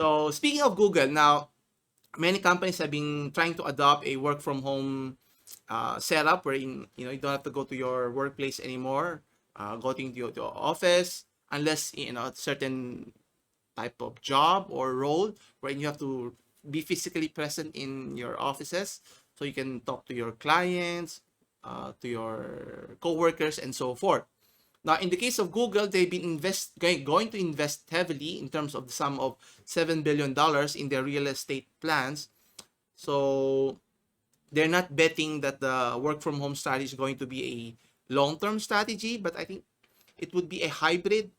So speaking of Google, now many companies have been trying to adopt a work from home setup wherein you don't have to go to your workplace anymore, go to your office unless a certain type of job or role wherein you have to be physically present in your offices so you can talk to your clients, to your coworkers, and so forth. Now, in the case of Google, they've been going to invest heavily in terms of the sum of $7 billion in their real estate plans. So they're not betting that the work from home strategy is going to be a long-term strategy, but I think it would be a hybrid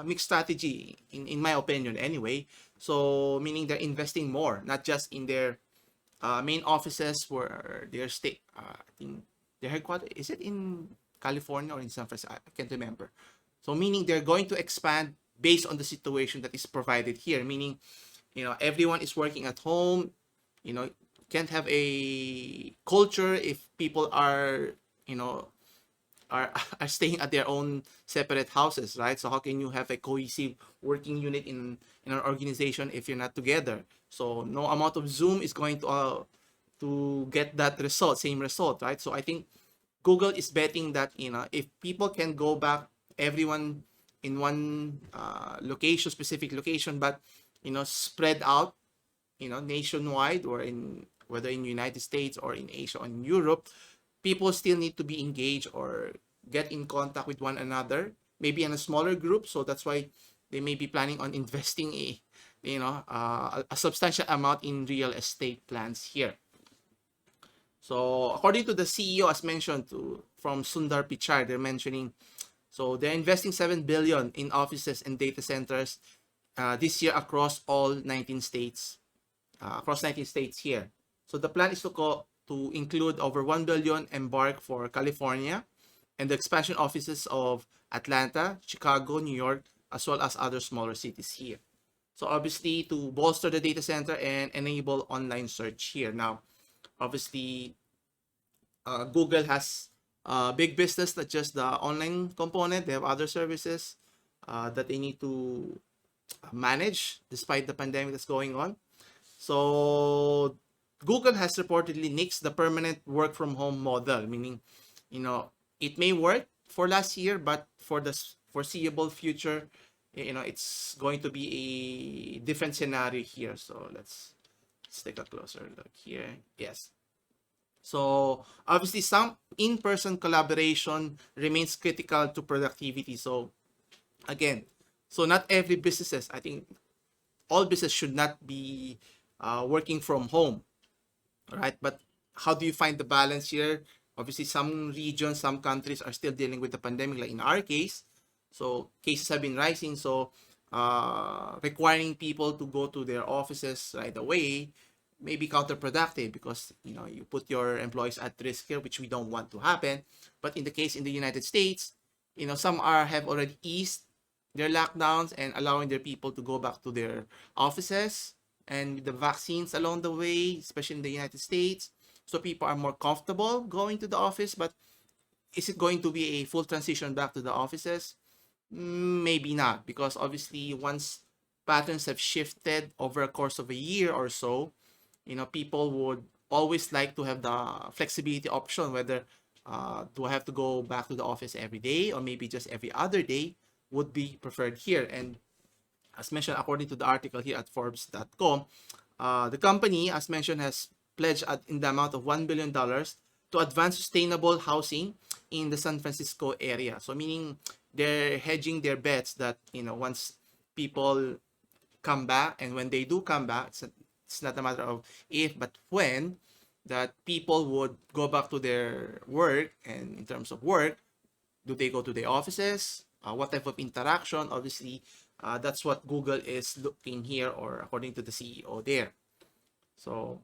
mixed strategy in my opinion anyway. So meaning they're investing more, not just in their main offices where their state, I think their headquarters, is it in California or in San Francisco? I can't remember. So meaning they're going to expand based on the situation that is provided here, meaning everyone is working at home, you know can't have a culture if people are you know are are staying at their own separate houses, right? So how can you have a cohesive working unit in an organization if you're not together? So no amount of Zoom is going to get that result, same result, right? So I think Google is betting that if people can go back, everyone in one location, specific location, but spread out, nationwide, or in whether in United States or in Asia or in Europe, people still need to be engaged or get in contact with one another, maybe in a smaller group. So that's why they may be planning on investing a substantial amount in real estate plans here. So according to the CEO, as mentioned from Sundar Pichai, they're mentioning, so they're investing 7 billion in offices and data centers this year across all 19 states, here. So the plan is to include over 1 billion embark for California and the expansion offices of Atlanta, Chicago, New York, as well as other smaller cities here. So obviously to bolster the data center and enable online search here. Now, obviously, Google has big business, not just the online component. They have other services that they need to manage despite the pandemic that's going on. So Google has reportedly nixed the permanent work from home model, meaning, it may work for last year, but for the foreseeable future, it's going to be a different scenario here. So let's take a closer look here. Yes. So obviously some in-person collaboration remains critical to productivity. So again, so not every businesses, I think all business should not be working from home, right? But how do you find the balance here? Obviously, some regions, some countries are still dealing with the pandemic, like in our case. So cases have been rising. So requiring people to go to their offices right away may be counterproductive because you put your employees at risk here, which we don't want to happen. But in the case in the United States, some have already eased their lockdowns and allowing their people to go back to their offices, and with the vaccines along the way, especially in the United States, so people are more comfortable going to the office. But is it going to be a full transition back to the offices? Maybe not, because obviously once patterns have shifted over a course of a year or so, people would always like to have the flexibility option, whether do I have to go back to the office every day or maybe just every other day would be preferred here. And as mentioned, according to the article here at Forbes.com, the company, as mentioned, has pledged in the amount of $1 billion to advance sustainable housing in the San Francisco area. So meaning they're hedging their bets that, once people come back, and when they do come back, it's not a matter of if, but when, that people would go back to their work. And in terms of work, do they go to the offices? What type of interaction? Obviously, that's what Google is looking here, or according to the CEO there. So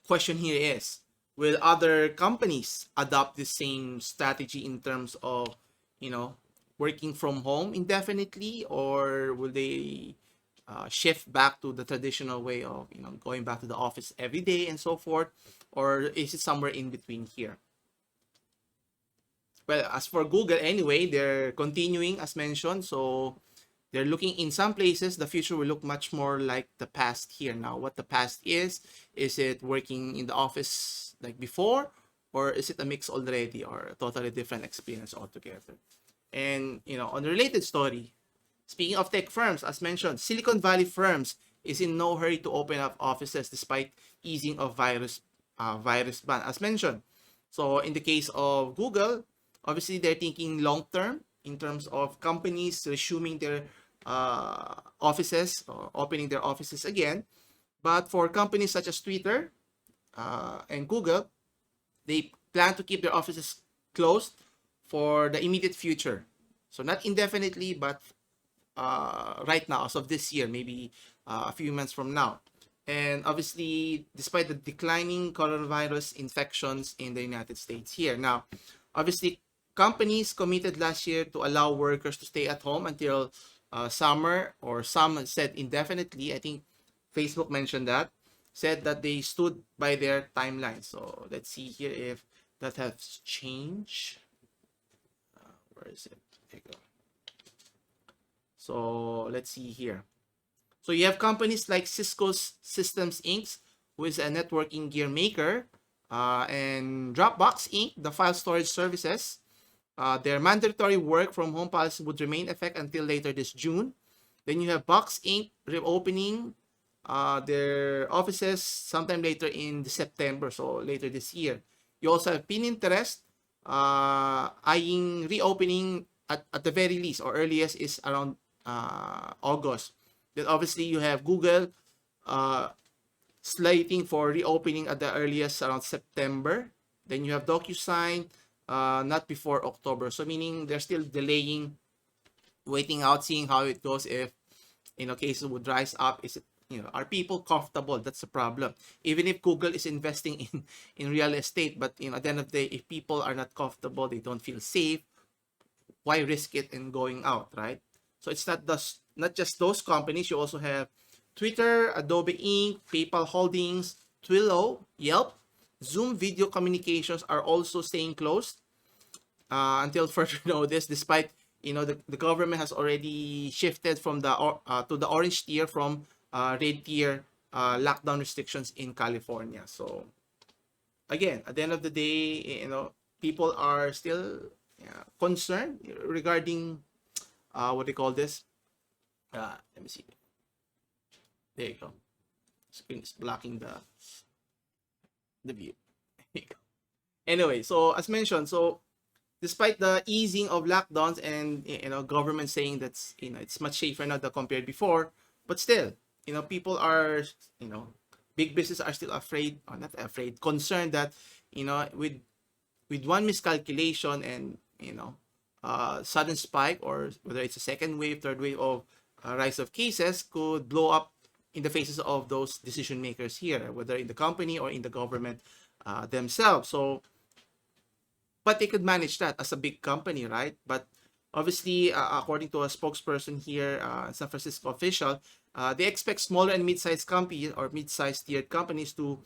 question here is, will other companies adopt the same strategy in terms of, working from home indefinitely, or will they shift back to the traditional way of, going back to the office every day and so forth, or is it somewhere in between here? Well, as for Google anyway, they're continuing as mentioned. So they're looking in some places, the future will look much more like the past here. Now, what the past is it working in the office like before, or is it a mix already, or a totally different experience altogether? And, on the related story, speaking of tech firms, as mentioned, Silicon Valley firms is in no hurry to open up offices despite easing of virus ban, as mentioned. So in the case of Google, obviously they're thinking long term in terms of companies resuming their offices or opening their offices again. But for companies such as Twitter and Google, they plan to keep their offices closed for the immediate future. So not indefinitely, but right now, as of this year, maybe a few months from now. And obviously, despite the declining coronavirus infections in the United States here. Now, obviously, companies committed last year to allow workers to stay at home until summer, or some said indefinitely. I think Facebook mentioned that, said that they stood by their timeline. So let's see here if that has changed. Where is it? There you go. So let's see here. So you have companies like Cisco Systems Inc., who is a networking gear maker, and Dropbox Inc., the file storage services. Their mandatory work from home policy would remain in effect until later this June. Then you have Box Inc. reopening their offices sometime later in September, so later this year. You also have Pinterest eyeing reopening at the very least, or earliest is around August. Then obviously you have Google slating for reopening at the earliest around September. Then you have DocuSign not before October. So meaning they're still delaying, waiting out, seeing how it goes. If cases would rise up, is it are people comfortable? That's the problem. Even if Google is investing in real estate, but at the end of the day, if people are not comfortable, they don't feel safe, why risk it in going out, right? So it's not just those companies. You also have Twitter, Adobe Inc., PayPal Holdings, Twilio, Yelp, Zoom Video Communications are also staying closed until further notice, despite the government has already shifted from the to the orange tier from red tier lockdown restrictions in California. So again, at the end of the day, people are still concerned regarding what they call this. Let me see. There you go. Screen is blocking the view. There you go. Anyway, so as mentioned, so despite the easing of lockdowns and government saying that's it's much safer now than compared before, but still people are big business are still afraid, or not afraid, concerned that with one miscalculation and sudden spike, or whether it's a second wave, third wave of rise of cases, could blow up in the faces of those decision makers here, whether in the company or in the government themselves. So but they could manage that as a big company, right? But obviously, according to a spokesperson here, San Francisco official, they expect smaller and mid-sized companies or mid-sized tiered companies to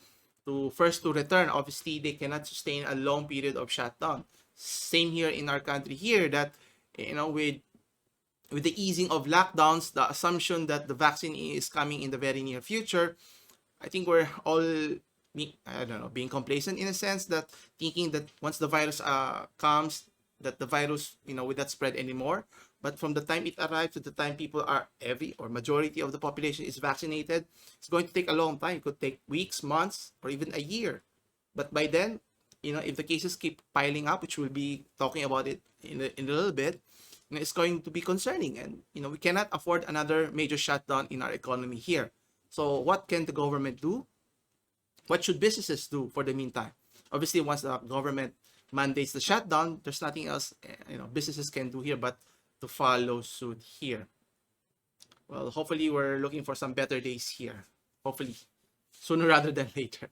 first to return. Obviously, they cannot sustain a long period of shutdown. Same here in our country here, that with the easing of lockdowns, the assumption that the vaccine is coming in the very near future, I think we're all being complacent in a sense, that thinking that once the virus comes, that the virus will not spread anymore. But from the time it arrives to the time people are majority of the population is vaccinated, it's going to take a long time. It could take weeks, months, or even a year. But by then, if the cases keep piling up, which we'll be talking about it in a little bit, it's going to be concerning, and we cannot afford another major shutdown in our economy here. So what can the government do? What should businesses do for the meantime? Obviously, once the government mandates the shutdown, there's nothing else businesses can do here but to follow suit here. Well, hopefully we're looking for some better days here. Hopefully sooner rather than later.